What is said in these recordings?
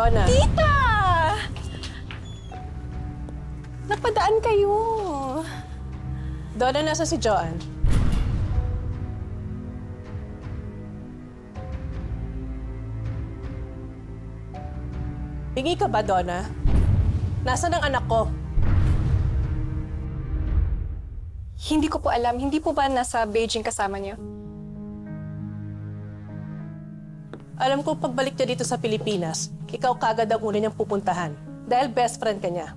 Donna! Tita! Napadaan kayo. Donna, nasa si Joanne? Hingi ka ba, Donna? Nasaan ang anak ko? Hindi ko po alam. Hindi po ba nasa Beijing kasama niyo? Alam ko pagbalik niya dito sa Pilipinas, ikaw kagad ang una niyang pupuntahan dahil best friend ka niya.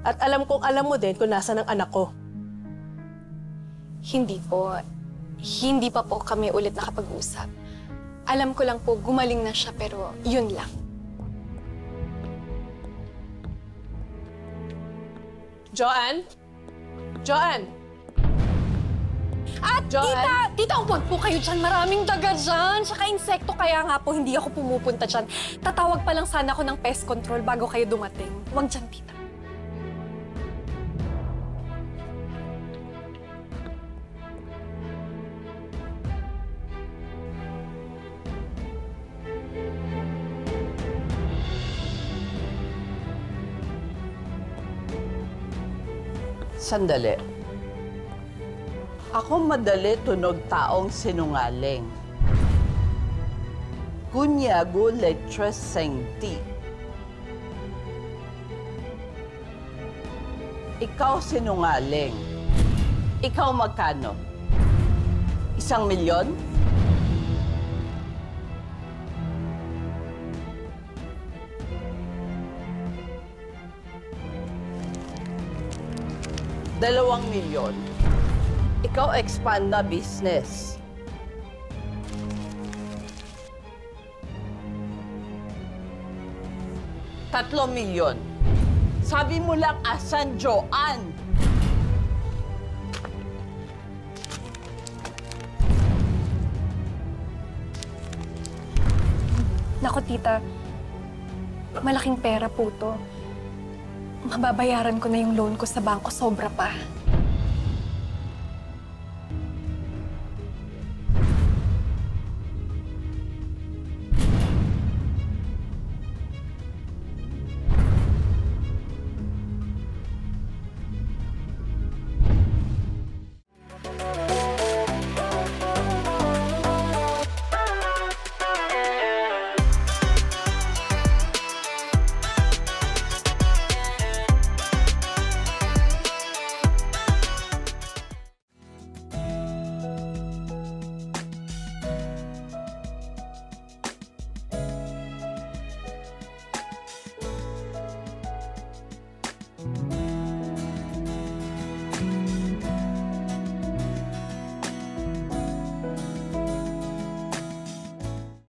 At alam kong alam mo din kung nasaan ang anak ko. Hindi po. Hindi pa po kami ulit nakapag-usap. Alam ko lang po, gumaling na siya pero yun lang. Joanne? Joanne? At Joanne? tita, huwag po kayo dyan. Maraming daga dyan. Tsaka insekto, kaya nga po hindi ako pumupunta dyan. Tatawag pa lang sana ako ng pest control bago kayo dumating. Huwag dyan, tita. Sandali. Ako madali tunog taong sinungaling. Kunyago letres sengti. Ikaw sinungaling. Ikaw magkano? 1,000,000? ₱2,000,000. Ikaw expand na business. ₱3,000,000. Sabi mo lang, asan Joanne? Naku, tita. Malaking pera po to. Mababayaran ko na yung loan ko sa bangko, sobra pa.